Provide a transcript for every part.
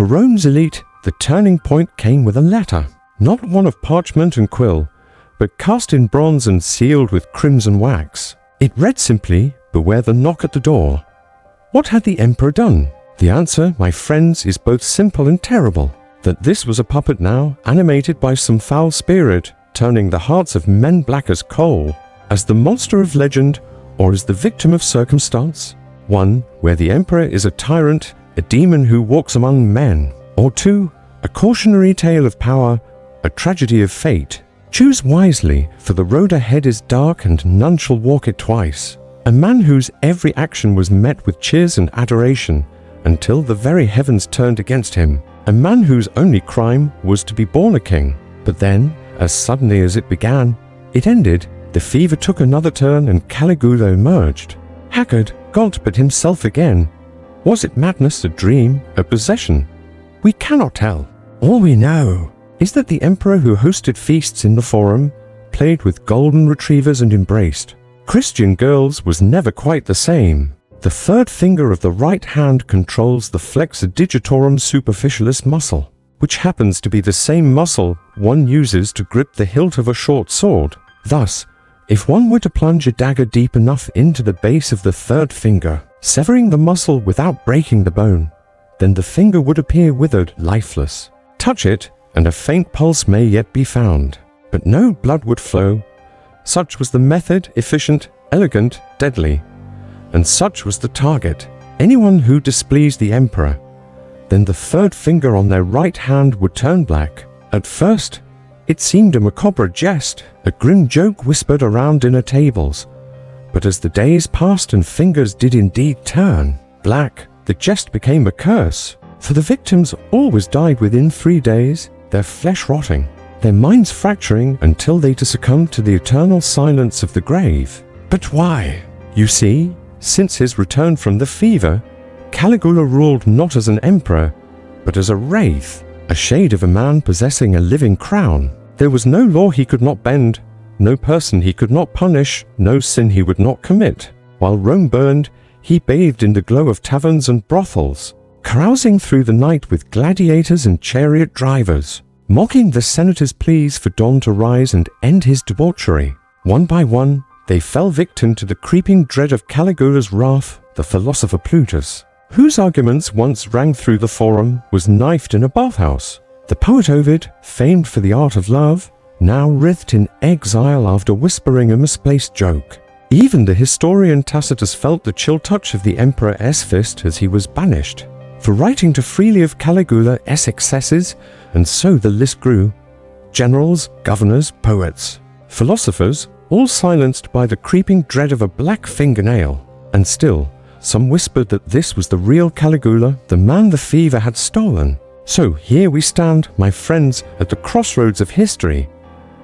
For Rome's elite, the turning point came with a letter, not one of parchment and quill, but cast in bronze and sealed with crimson wax. It read simply, "Beware the knock at the door." What had the emperor done? The answer, my friends, is both simple and terrible. That this was a puppet now, animated by some foul spirit, turning the hearts of men black as coal, as the monster of legend, or as the victim of circumstance. 1. Where the emperor is a tyrant, a demon who walks among men. Or 2. A cautionary tale of power, a tragedy of fate. Choose wisely, for the road ahead is dark and none shall walk it twice. A man whose every action was met with cheers and adoration, until the very heavens turned against him. A man whose only crime was to be born a king. But then, as suddenly as it began, it ended. The fever took another turn and Caligula emerged. Haggard, gaunt but himself again. Was it madness, a dream, a possession? We cannot tell. All we know is that the emperor who hosted feasts in the forum, played with golden retrievers and embraced Christian girls was never quite the same. The third finger of the right hand controls the flexor digitorum superficialis muscle, which happens to be the same muscle one uses to grip the hilt of a short sword. Thus, if one were to plunge a dagger deep enough into the base of the third finger, severing the muscle without breaking the bone, then the finger would appear withered, lifeless. Touch it, and a faint pulse may yet be found, but no blood would flow. Such was the method, efficient, elegant, deadly. And such was the target. Anyone who displeased the emperor, then the third finger on their right hand would turn black. At first, it seemed a macabre jest, a grim joke whispered around dinner tables. But as the days passed and fingers did indeed turn black, the jest became a curse. For the victims always died within 3 days, their flesh rotting, their minds fracturing until they succumbed to the eternal silence of the grave. But why? You see, since his return from the fever, Caligula ruled not as an emperor, but as a wraith, a shade of a man possessing a living crown. There was no law he could not bend, no person he could not punish, no sin he would not commit. While Rome burned, he bathed in the glow of taverns and brothels, carousing through the night with gladiators and chariot drivers, mocking the senator's pleas for dawn to rise and end his debauchery. One by one, they fell victim to the creeping dread of Caligula's wrath, the philosopher Plutus, whose arguments once rang through the forum, was knifed in a bathhouse. The poet Ovid, famed for the art of love, now writhed in exile after whispering a misplaced joke. Even the historian Tacitus felt the chill touch of the emperor's fist as he was banished, for writing too freely of Caligula's excesses, and so the list grew. Generals, governors, poets, philosophers, all silenced by the creeping dread of a black fingernail. And still, some whispered that this was the real Caligula, the man the fever had stolen. So here we stand, my friends, at the crossroads of history.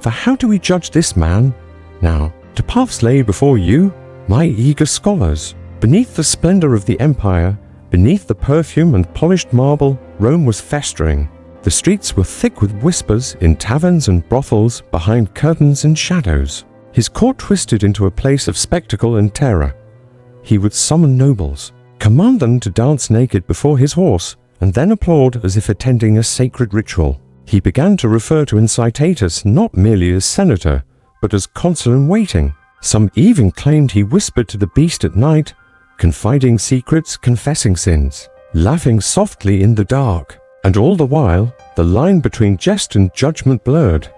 For how do we judge this man? Now, do paths lay before you, my eager scholars? Beneath the splendor of the empire, beneath the perfume and polished marble, Rome was festering. The streets were thick with whispers, in taverns and brothels, behind curtains and shadows. His court twisted into a place of spectacle and terror. He would summon nobles, command them to dance naked before his horse, and then applaud as if attending a sacred ritual. He began to refer to Incitatus not merely as senator, but as consul in waiting. Some even claimed he whispered to the beast at night, confiding secrets, confessing sins, laughing softly in the dark. And all the while, the line between jest and judgment blurred.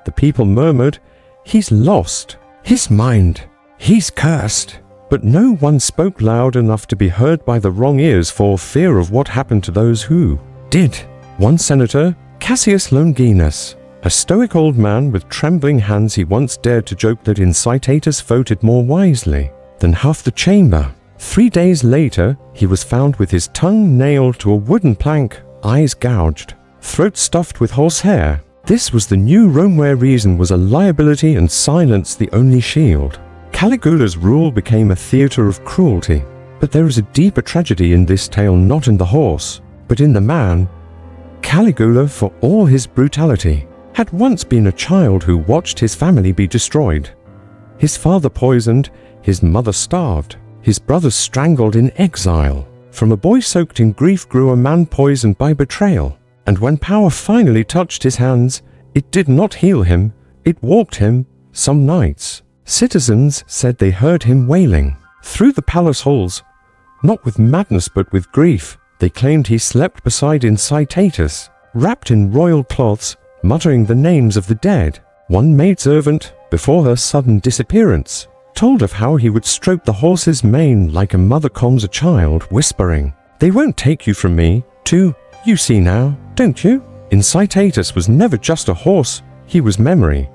The people murmured, "He's lost, his mind, he's cursed." But no one spoke loud enough to be heard by the wrong ears for fear of what happened to those who did. One senator, Cassius Longinus, a stoic old man with trembling hands, he once dared to joke that Incitatus voted more wisely than half the chamber. 3 days later, he was found with his tongue nailed to a wooden plank, eyes gouged, throat stuffed with horsehair. This was the new Rome where reason was a liability and silence the only shield. Caligula's rule became a theatre of cruelty. But there is a deeper tragedy in this tale, not in the horse, but in the man. Caligula, for all his brutality, had once been a child who watched his family be destroyed. His father poisoned, his mother starved, his brothers strangled in exile. From a boy soaked in grief grew a man poisoned by betrayal. And when power finally touched his hands, it did not heal him, it walked him some nights. Citizens said they heard him wailing through the palace halls, not with madness but with grief. They claimed he slept beside Incitatus, wrapped in royal cloths, muttering the names of the dead. One maidservant, before her sudden disappearance, told of how he would stroke the horse's mane like a mother calms a child, whispering, "They won't take you from me, too. You see now, don't you?" Incitatus was never just a horse, he was memory.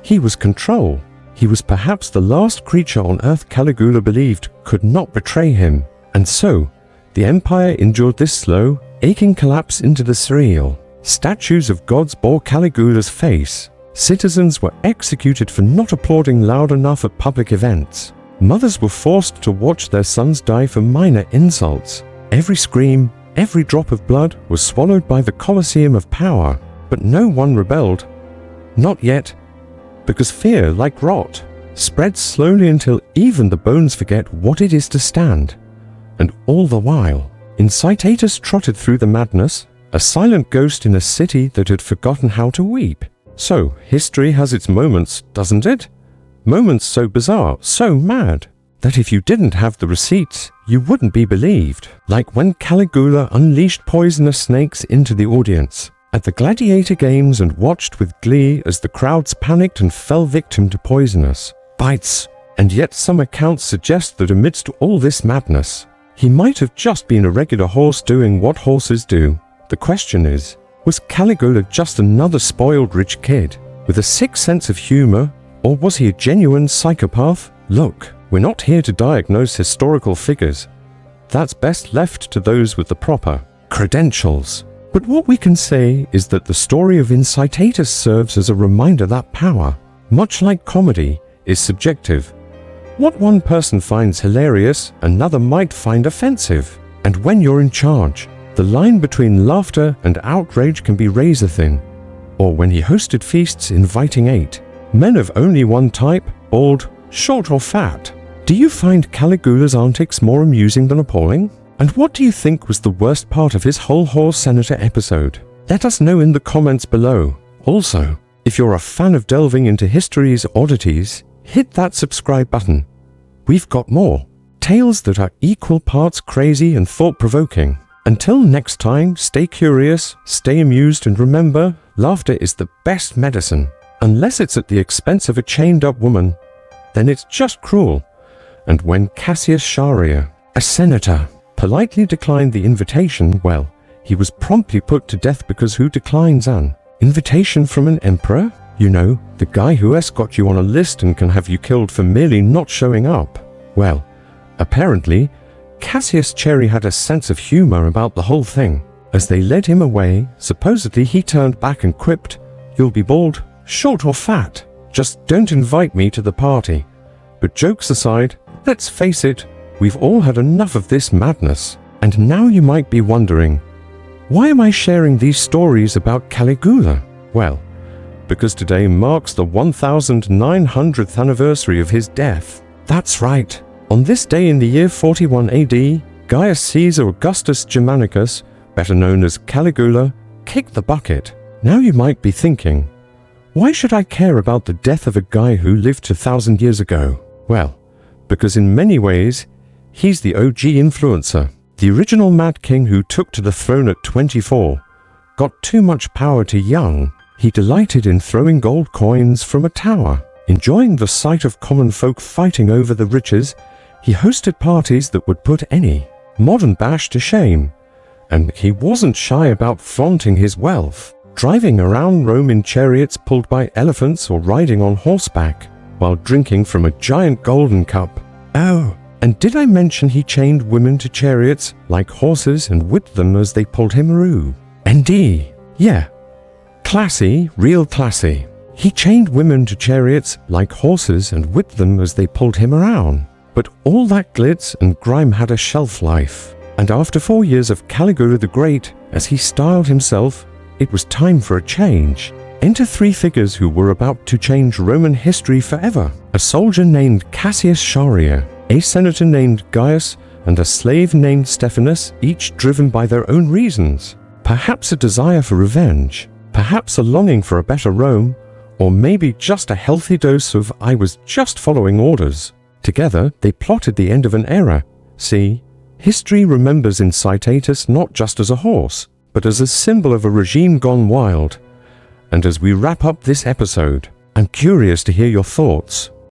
He was control. He was perhaps the last creature on earth Caligula believed could not betray him. And so, the empire endured this slow, aching collapse into the surreal. Statues of gods bore Caligula's face. Citizens were executed for not applauding loud enough at public events. Mothers were forced to watch their sons die for minor insults. Every scream, every drop of blood was swallowed by the Colosseum of power. But no one rebelled. Not yet. Because fear, like rot, spreads slowly until even the bones forget what it is to stand. And all the while, Incitatus trotted through the madness, a silent ghost in a city that had forgotten how to weep. So, history has its moments, doesn't it? Moments so bizarre, so mad, that if you didn't have the receipts, you wouldn't be believed. Like when Caligula unleashed poisonous snakes into the audience at the gladiator games and watched with glee as the crowds panicked and fell victim to poisonous bites. And yet some accounts suggest that amidst all this madness, he might have just been a regular horse doing what horses do. The question is, was Caligula just another spoiled rich kid with a sick sense of humor, or was he a genuine psychopath? Look, we're not here to diagnose historical figures. That's best left to those with the proper credentials. But what we can say is that the story of Incitatus serves as a reminder that power, much like comedy, is subjective. What one person finds hilarious, another might find offensive. And when you're in charge, the line between laughter and outrage can be razor thin. Or when he hosted feasts inviting 8 men of only one type, bald, short or fat. Do you find Caligula's antics more amusing than appalling? And what do you think was the worst part of his whole horse senator episode? Let us know in the comments below. Also, if you're a fan of delving into history's oddities, hit that subscribe button. We've got more tales that are equal parts crazy and thought-provoking. Until next time, stay curious, stay amused, and remember, laughter is the best medicine. Unless it's at the expense of a chained-up woman, then it's just cruel. And when Gaius Caesar, a senator, politely declined the invitation, well, he was promptly put to death because who declines an invitation from an emperor? You know, the guy who has got you on a list and can have you killed for merely not showing up. Well, apparently, Gaius Caesar had a sense of humor about the whole thing. As they led him away, supposedly he turned back and quipped, "You'll be bald, short or fat. Just don't invite me to the party." But jokes aside, let's face it, we've all had enough of this madness. And now you might be wondering, why am I sharing these stories about Caligula? Well, because today marks the 1900th anniversary of his death. That's right. On this day in the year 41 AD, Gaius Caesar Augustus Germanicus, better known as Caligula, kicked the bucket. Now you might be thinking, why should I care about the death of a guy who lived 2,000 years ago? Well, because in many ways, he's the OG influencer. The original Mad King who took to the throne at 24, got too much power too young. He delighted in throwing gold coins from a tower. Enjoying the sight of common folk fighting over the riches, he hosted parties that would put any modern bash to shame. And he wasn't shy about flaunting his wealth, driving around Rome in chariots pulled by elephants or riding on horseback, while drinking from a giant golden cup. Oh, and did I mention he chained women to chariots like horses and whipped them as they pulled him through? ND, yeah. Classy, real classy. He chained women to chariots like horses and whipped them as they pulled him around. But all that glitz and grime had a shelf life. And after 4 years of Caligula the Great, as he styled himself, it was time for a change. Enter 3 figures who were about to change Roman history forever. A soldier named Gaius Caesar, a senator named Gaius, and a slave named Stephanus, each driven by their own reasons. Perhaps a desire for revenge, perhaps a longing for a better Rome, or maybe just a healthy dose of "I was just following orders." Together, they plotted the end of an era. See, history remembers Incitatus not just as a horse, but as a symbol of a regime gone wild. And as we wrap up this episode, I'm curious to hear your thoughts.